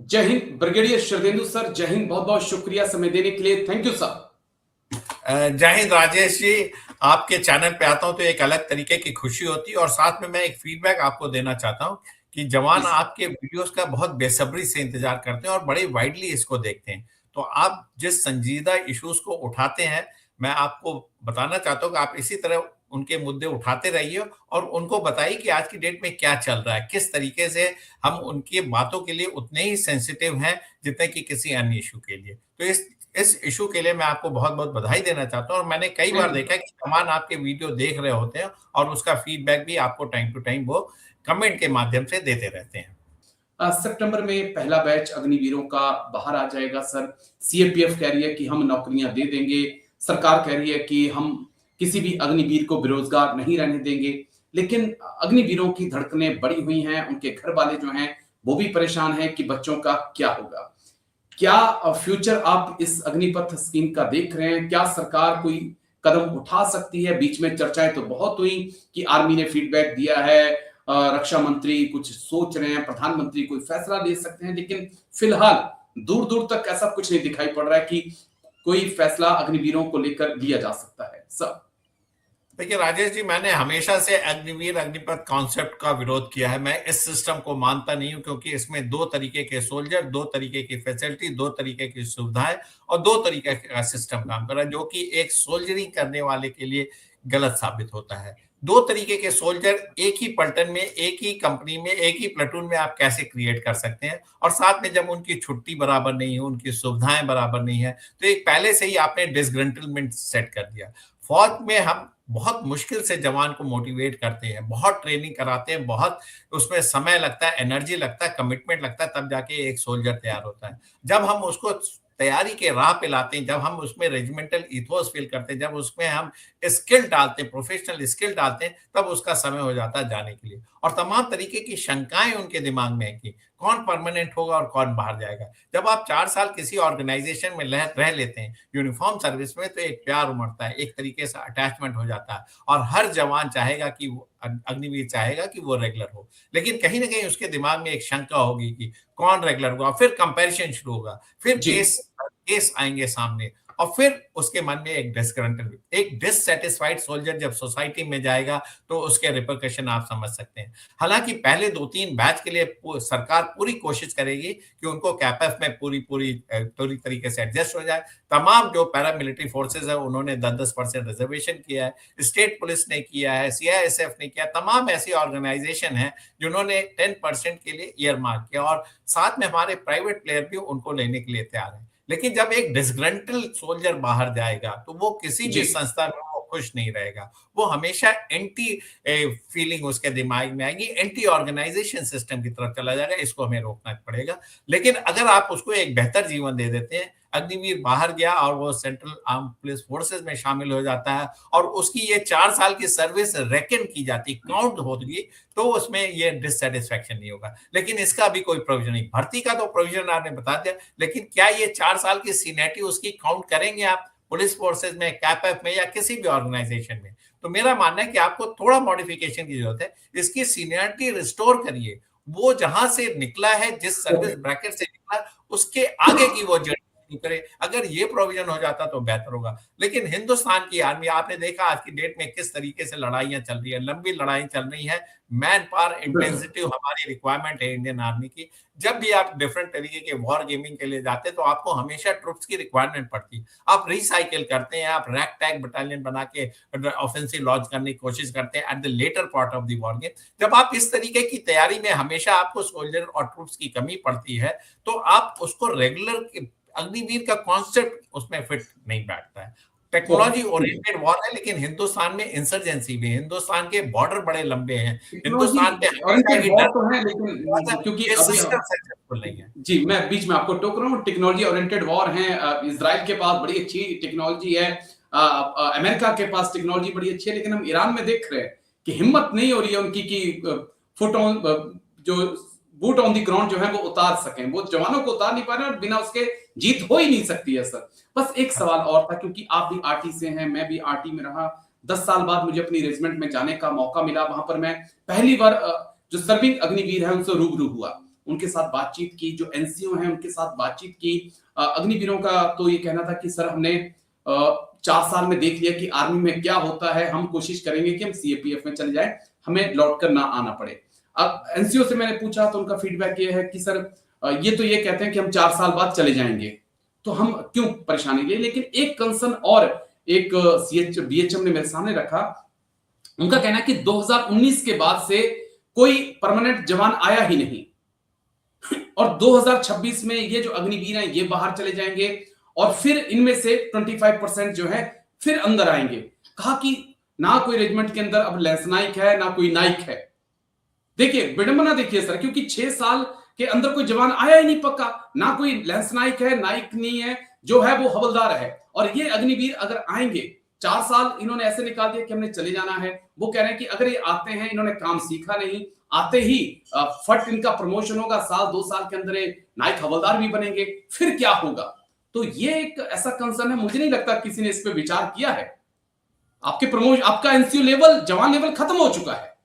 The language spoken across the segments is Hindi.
जय हिंद ब्रिगेडियर शरदेंदु सर। जय हिंद, बहुत बहुत शुक्रिया समय देने के लिए। Thank you sir. जय हिंद राजेश जी। आपके चैनल पे आता हूं तो एक अलग तरीके की खुशी होती है और साथ में मैं एक फीडबैक आपको देना चाहता हूं कि जवान आपके वीडियोस का बहुत बेसब्री से इंतजार करते हैं और बड़े वाइडली इसको देखते हैं। तो आप जिस संजीदा इश्यूज को उठाते हैं, मैं आपको बताना चाहता हूं कि आप इसी तरह उनके मुद्दे उठाते रहिए और उनको बताइए कि आज की डेट में क्या चल रहा है, किस तरीके से हम उनकी बातों के लिए उतने ही सेंसिटिव हैं जितने कि किसी अन्य इशू के लिए। तो इस इशू के लिए मैं आपको बहुत-बहुत बधाई देना चाहता हूँ और मैंने कई बार देखा है कि जवान आपके वीडियो देख रहे होते हैं और उसका फीडबैक भी आपको टाइम टू टाइम वो कमेंट के माध्यम से देते रहते हैं। सितंबर में पहला बैच अग्निवीरों का बाहर आ जाएगा सर। सीएपीएफ कह रही है कि हम नौकरियां दे देंगे, सरकार कह रही है कि हम किसी भी अग्निवीर को बेरोजगार नहीं रहने देंगे। लेकिन अग्निवीरों की धड़कनें बढ़ी हुई हैं, उनके घर वाले जो हैं वो भी परेशान हैं कि बच्चों का क्या होगा। क्या फ्यूचर आप इस अग्निपथ स्कीम का देख रहे हैं? क्या सरकार कोई कदम उठा सकती है? बीच में चर्चाएं तो बहुत हुई कि आर्मी ने फीडबैक दिया है, रक्षा मंत्री कुछ सोच रहे हैं, प्रधानमंत्री कोई फैसला ले सकते हैं, लेकिन फिलहाल दूर दूर तक ऐसा कुछ नहीं दिखाई पड़ रहा है कि कोई फैसला अग्निवीरों को लेकर लिया जा सकता है सर। देखिए राजेश जी, मैंने हमेशा से अग्निवीर अग्निपथ कॉन्सेप्ट का विरोध किया है। मैं इस सिस्टम को मानता नहीं हूं क्योंकि इसमें दो तरीके के सोल्जर, दो तरीके की फैसिलिटी, दो तरीके की सुविधाएं और दो तरीके का सिस्टम काम कर रहा है, जो कि एक सोल्जरिंग करने वाले के लिए गलत साबित होता है। दो तरीके के सोल्जर एक ही पलटन में, एक ही कंपनी में, एक ही प्लेटून में आप कैसे क्रिएट कर सकते हैं? और साथ में जब उनकी छुट्टी बराबर नहीं है, उनकी सुविधाएं बराबर नहीं है, तो एक पहले से ही आपने डिसग्रंटलमेंट सेट कर दिया। फौज में हम बहुत मुश्किल से जवान को मोटिवेट करते हैं, बहुत ट्रेनिंग कराते हैं, बहुत उसमें समय लगता है, एनर्जी लगता है, कमिटमेंट लगता है, तब जाके एक सोल्जर तैयार होता है। जब हम उसको तैयारी के राह पे लाते हैं, जब हम उसमें रेजिमेंटल ईथोस फील करते हैं, जब उसमें हम स्किल डालते हैं, प्रोफेशनल स्किल डालते हैं, तब उसका समय हो जाता है जाने के लिए। और तमाम तरीके की शंकाएं उनके दिमाग में है कि कौन परमानेंट होगा और कौन बाहर जाएगा। जब आप 4 साल किसी ऑर्गेनाइजेशन में रह लेते हैं यूनिफॉर्म सर्विस में, तो एक प्यार उमड़ता है, एक तरीके से अटैचमेंट हो जाता है और हर जवान चाहेगा कि वो अग्निवीर चाहेगा कि वो रेगुलर हो। लेकिन कहीं न कहीं उसके दिमाग में एक शंका होगी कि कौन रेगुलर होगा, फिर कंपैरिजन शुरू होगा, फिर जी केस केस आएँगे सामने और फिर उसके मन में एक डिससैटिस्फाइड सोल्जर जब सोसाइटी में जाएगा, तो उसके रिपरकशन आप समझ सकते हैं। हालाँकि पहले 2-3 बैच के लिए सरकार पूरी कोशिश करेगी कि उनको कैपेफ में पूरी तरीके से एडजस्ट हो जाए। तमाम जो पैरामिलिट्री फोर्सेस है, उन्होंने 10-10% रिजर्वेशन किया है, स्टेट पुलिस ने किया है, सीआईएसएफ ने किया, तमाम ऐसी ऑर्गेनाइजेशन हैं जिन्होंने 10% के लिए ईयर मार्क किया और साथ में हमारे प्राइवेट प्लेयर भी उनको लेने के लिए तैयार हैं। लेकिन जब एक डिसग्रंटल्ड सोल्जर बाहर जाएगा, तो वो किसी भी जी संस्था में वो खुश नहीं रहेगा। वो हमेशा एंटी फीलिंग उसके दिमाग में आएगी, एंटी ऑर्गेनाइजेशन सिस्टम की तरफ चला जाएगा। इसको हमें रोकना पड़ेगा। लेकिन अगर आप उसको एक बेहतर जीवन दे देते हैं, अग्निवीर बाहर गया और वो सेंट्रल आर्म पुलिस फोर्सेस में शामिल हो जाता है और उसकी ये 4 साल की सर्विस रेकन की जाती, काउंट होगी, तो उसमें ये डिससैटिस्फैक्शन नहीं होगा। लेकिन इसका अभी कोई प्रोविजन नहीं। भर्ती का तो प्रोविजन आपने बता दिया, लेकिन क्या ये 4 साल की सीनियरिटी उसकी काउंट करेंगे आप पुलिस फोर्सेस में, कैपएफ में या किसी भी ऑर्गेनाइजेशन में? तो मेरा मानना है कि आपको थोड़ा मॉडिफिकेशन की जरूरत है। इसकी सीनियरिटी रिस्टोर करिए। वो जहां से निकला है, जिस सर्विस ब्रैकेट से निकला, उसके आगे की वो जर्नी करे। अगर ये प्रोविजन हो जाता तो बेहतर होगा। लेकिन हिंदुस्तान की आर्मी, आपने देखा आज की डेट में किस तरीके से लड़ाइयां चल रही है, लंबी लड़ाई चल रही है। मैन पावर इंटेंसिटी हमारी रिक्वायरमेंट है इंडियन आर्मी की। जब भी आप डिफरेंट तरीके के वॉर गेमिंग के लिए जाते हैं, तो आपको हमेशा ट्रुप्स की रिक्वायरमेंट पड़ती है। आप रिसाइकिल करते हैं, आप रैक टैग बटालियन बना के ऑफेंसिव लॉन्च करने की कोशिश करते हैं at the latter part of the war game. जब आप इस तरीके की तैयारी में हमेशा आपको सोल्जर और ट्रुप्स की कमी पड़ती है, तो आप उसको रेगुलर अग्निवीर का कॉन्सेप्ट उसमें फिट नहीं बैठता है। टेक्नोलॉजी ओरिएंटेड वॉर है, लेकिन हिंदुस्तान में इंसर्जेंसी भी है। हिंदुस्तान के बॉर्डर बड़े लंबे हैं। टेक्नोलॉजी हिंदुस्तान पे हमेशा ओरिएंटेड ही वॉर डर, तो है, लेकिन क्योंकि ये अभी सिस्टम सक्सेसफुल नहीं है। जी मैं बीच में आपको टोक रहा हूँ। टेक्नोलॉजी ओरिएंटेड वॉर है। इजराइल के पास बड़ी अच्छी टेक्नोलॉजी है, अमेरिका के पास टेक्नोलॉजी बड़ी अच्छी है, लेकिन हम ईरान में देख रहे हैं कि हिम्मत नहीं हो रही है उनकी कि फुट ऑन जो बूट ऑन द ग्राउंड जो है वो उतार सकें। वो जवानों को उतार नहीं पा रहे और बिना उसके जीत हो ही नहीं सकती है सर। बस एक सवाल और था, क्योंकि आप भी आरटी से हैं, मैं भी आरटी में रहा। 10 साल बाद मुझे अपनी रेजिमेंट में जाने का मौका मिला। वहां पर मैं पहली बार जो सर्विंग अग्निवीर है उनसे रूबरू हुआ। उनके साथ बातचीत की, जो एनसीओ हैं उनके साथ बातचीत की। अग्निवीरों का तो ये कहना था कि सर हमने 4 साल में देख लिया कि आर्मी में क्या होता है, हम कोशिश करेंगे कि हम सीएपीएफ में चले जाएं, हमें लौटकर ना आना पड़े। अब एनसीओ से मैंने पूछा तो उनका फीडबैक ये है कि सर ये तो ये कहते हैं कि हम 4 साल बाद चले जाएंगे, तो हम क्यों परेशानी लिए। लेकिन एक कंसर्न और एक बीएचएम ने मेरे सामने रखा। उनका कहना है कि 2019 के बाद से कोई परमानेंट जवान आया ही नहीं और 2026 में ये जो अग्निवीर हैं ये बाहर चले जाएंगे और फिर इनमें से 25% जो है फिर अंदर आएंगे। कहा कि ना कोई रेजिमेंट के अंदर अब लैंसनायक है ना कोई नाइक है। देखिए विडंबना देखिए सर, क्योंकि 6 साल के अंदर कोई जवान आया ही नहीं पक्का, ना कोई लैंसनायक है, नाइक नहीं है, जो है वो हवलदार है। और ये अग्निवीर अगर आएंगे, 4 साल इन्होंने ऐसे निकाल दिया कि हमने चले जाना है। वो कह रहे हैं कि अगर ये आते हैं, इन्होंने काम सीखा नहीं, आते ही फट इनका प्रमोशन होगा, साल 2 साल के अंदर नाइक हवलदार भी बनेंगे, फिर क्या होगा। तो ये एक ऐसा कंसर्न है, मुझे नहीं लगता किसी ने इस पे विचार किया है। आपके प्रमोशन, आपका एनसीओ लेवल, जवान लेवल खत्म हो चुका है।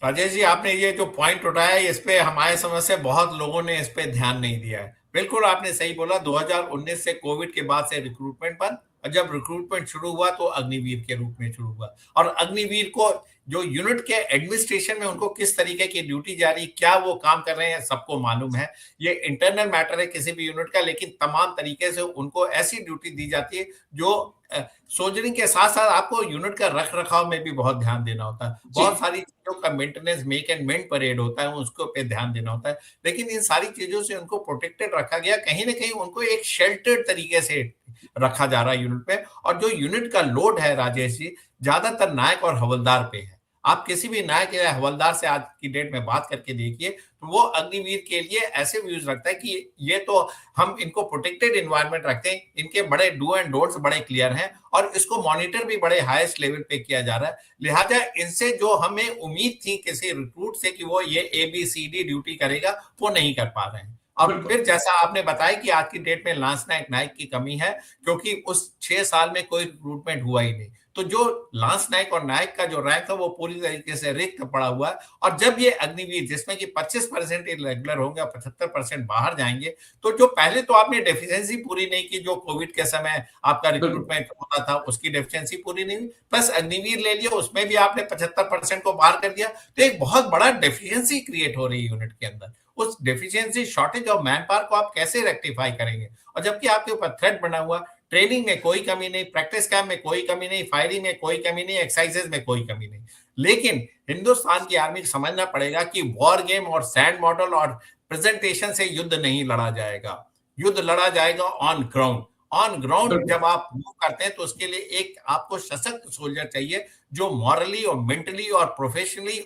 राजेश जी, आपने ये जो पॉइंट उठाया इस पे हमारे समझ से बहुत लोगों ने इस पे ध्यान नहीं दिया है। बिल्कुल आपने सही बोला, 2019 से कोविड के बाद से रिक्रूटमेंट बंद, और जब रिक्रूटमेंट शुरू हुआ तो अग्निवीर के रूप में शुरू हुआ। और अग्निवीर को जो यूनिट के एडमिनिस्ट्रेशन में उनको किस तरीके की ड्यूटी जारी, क्या वो काम कर रहे हैं, सबको मालूम है। ये इंटरनल मैटर है किसी भी यूनिट का, लेकिन तमाम तरीके से उनको ऐसी ड्यूटी दी जाती है जो सोल्जरिंग के साथ साथ आपको यूनिट का रख रखाव में भी बहुत ध्यान देना होता है। बहुत सारी चीजों का maintenance, make and meant parade होता है, उसको पे ध्यान देना होता है। लेकिन इन सारी चीजों से उनको प्रोटेक्टेड रखा गया, कहीं ना कहीं उनको एक शेल्टर्ड तरीके से रखा जा रहा है यूनिट पे। और जो यूनिट का लोड है राजेश जी, ज्यादातर नायक और हवलदार पे है। आप किसी भी नायक या हवलदार से आज की डेट में बात करके देखिए तो वो अग्निवीर के लिए ऐसे व्यूज रखता है कि ये तो हम इनको प्रोटेक्टेड एनवायरनमेंट रखते हैं, इनके बड़े डू एंड डोंट्स बड़े क्लियर हैं और इसको मॉनिटर भी बड़े हाईएस्ट लेवल पे किया जा रहा है। लिहाजा इनसे जो हमें उम्मीद थी किसी रिक्रूट से कि वो ये ABCD ड्यूटी करेगा, वो नहीं कर पा रहे हैं। और फिर जैसा आपने बताया कि आज की डेट में लांस नायक नायक की कमी है, क्योंकि उस 6 साल में कोई रिक्रूटमेंट हुआ ही नहीं। तो जो लांस नायक और नायक का जो रैंक है वो पूरी तरीके से रिक्त पड़ा हुआ है। और जब ये अग्निवीर जिसमें कि 25% रेगुलर होंगे और 75% बाहर जाएंगे, तो जो पहले तो आपने डेफिशिएंसी पूरी नहीं की, जो कोविड के समय आपका रिक्रूटमेंट होता था उसकी डेफिशिएंसी पूरी नहीं हुई, प्लस अग्निवीर ले लिया उसमें भी आपने 75% को बाहर कर दिया। तो एक बहुत बड़ा डेफिशिएंसी क्रिएट हो रही है यूनिट के अंदर। उस deficiency, shortage of man power को आप कैसे रेक्टिफाई करेंगे? और जबकि आपके ऊपर थ्रेट बना हुआ, ट्रेनिंग में कोई कमी नहीं, प्रैक्टिस कैंप में कोई कमी नहीं, फायरिंग में कोई कमी नहीं, एक्सरसाइजेज में कोई कमी नहीं। लेकिन हिंदुस्तान की आर्मी को समझना पड़ेगा कि वॉर गेम और सैंड मॉडल और प्रेजेंटेशन से युद्ध नहीं लड़ा जाएगा। युद्ध लड़ा जाएगा ऑन ग्राउंड। ऑन ग्राउंड जब आप मूव करते हैं तो उसके लिए एक आपको सशक्त सोल्जर चाहिए जो मॉरली और मेंटली और प्रोफेशनली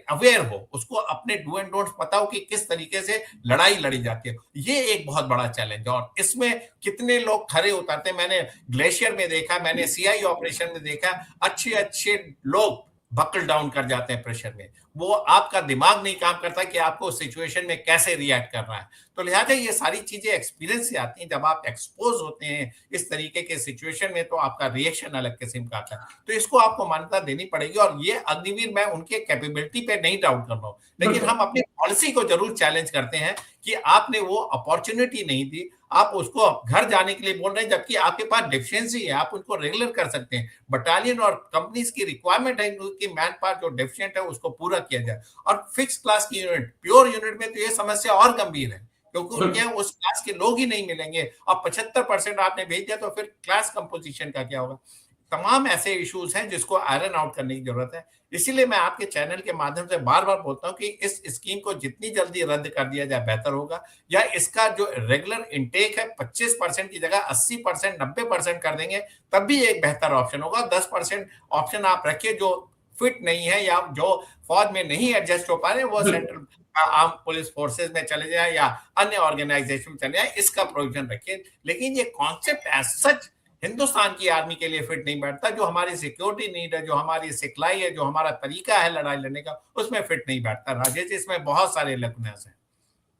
अवेयर हो, उसको अपने डू एंड डोंट्स पता हो कि किस तरीके से लड़ाई लड़ी जाती है। ये एक बहुत बड़ा चैलेंज है और इसमें कितने लोग खरे उतरते हैं। मैंने ग्लेशियर में देखा, मैंने CI ऑपरेशन में देखा, अच्छे अच्छे लोग बकल डाउन कर जाते हैं प्रेशर में। वो आपका दिमाग नहीं काम करता कि आपको सिचुएशन में कैसे रिएक्ट करना है। तो लिहाजा ये सारी चीजें एक्सपीरियंस से आती हैं। जब आप एक्सपोज होते हैं इस तरीके के सिचुएशन में तो आपका रिएक्शन अलग किस्म का आता है। तो इसको आपको मान्यता देनी पड़ेगी। और ये अग्निवीर, मैं उनके कैपेबिलिटी पे नहीं डाउट कर रहा हूँ, लेकिन हम अपनी पॉलिसी को जरूर चैलेंज करते हैं कि आपने वो अपॉर्चुनिटी नहीं दी। आप उसको घर जाने के लिए बोल रहे हैं, जबकि आपके पास डेफिशिएंसी है, आप उनको रेगुलर कर सकते हैं। बटालियन और कंपनीज की रिक्वायरमेंट है कि मैन पावर जो डेफिशिएंट है उसको पूरा किया जाए। और फिक्स क्लास की यूनिट, प्योर यूनिट में तो ये समस्या और गंभीर है, क्योंकि उनके उस क्लास के लोग ही नहीं मिलेंगे। और 75% आपने भेज दिया तो फिर क्लास कंपोजिशन का क्या होगा? तमाम ऐसे इश्यूज हैं जिसको आयरन आउट करने की जरूरत है। इसीलिए मैं आपके चैनल के माध्यम से बार बार बोलता हूं कि इस स्कीम को जितनी जल्दी रद्द कर दिया जाए बेहतर होगा, या इसका जो रेगुलर इंटेक है 25% की जगह 80%, 90% कर देंगे, तब भी एक बेहतर ऑप्शन होगा। 10% ऑप्शन आप रखिए जो फिट नहीं है या जो फौज में नहीं एडजस्ट हो पा रहे, वो सेंट्रल आर्म पुलिस फोर्सेज में चले जाए या अन्य ऑर्गेनाइजेशन में चले जाए, इसका प्रोविजन रखिए। लेकिन ये कॉन्सेप्ट एज सच हिंदुस्तान की आर्मी के लिए फिट नहीं बैठता। जो हमारी सिक्योरिटी नीड है, जो हमारी सिखलाई है, जो हमारा तरीका है लड़ाई लड़ने का, उसमें फिट नहीं बैठता। राजेश, इसमें बहुत सारे लकुनेस हैं।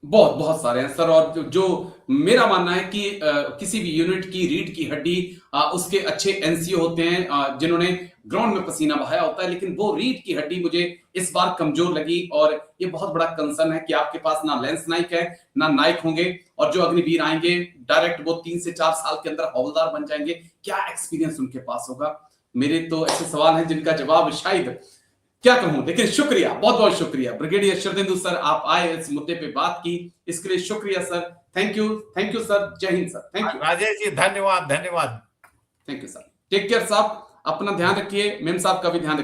बहुत बहुत सारे हैं सर। और जो मेरा मानना है कि किसी भी यूनिट की रीढ़ की हड्डी, उसके अच्छे एनसीओ होते हैं जिन्होंने ग्राउंड में पसीना बहाया होता है, लेकिन वो रीढ़ की हड्डी मुझे इस बार कमजोर लगी। और ये बहुत बड़ा कंसर्न है कि आपके पास ना लेंस नाइक है ना नाइक होंगे, और जो अग्निवीर आएंगे डायरेक्ट वो 3 से 4 साल के अंदर हवलदार बन जाएंगे। क्या एक्सपीरियंस उनके पास होगा? मेरे तो ऐसे सवाल हैं जिनका जवाब शायद क्या कहूं, लेकिन शुक्रिया, बहुत बहुत शुक्रिया ब्रिगेडियर शरदेंदु सर, आप आए, इस मुद्दे पे बात की, इसके लिए शुक्रिया सर। Thank you sir. जय हिंद sir. Thank you. Rajesh ji, धन्यवाद धन्यवाद। Thank you sir. Take care साहब, अपना ध्यान रखिए, मेम साहब का भी ध्यान रखिए।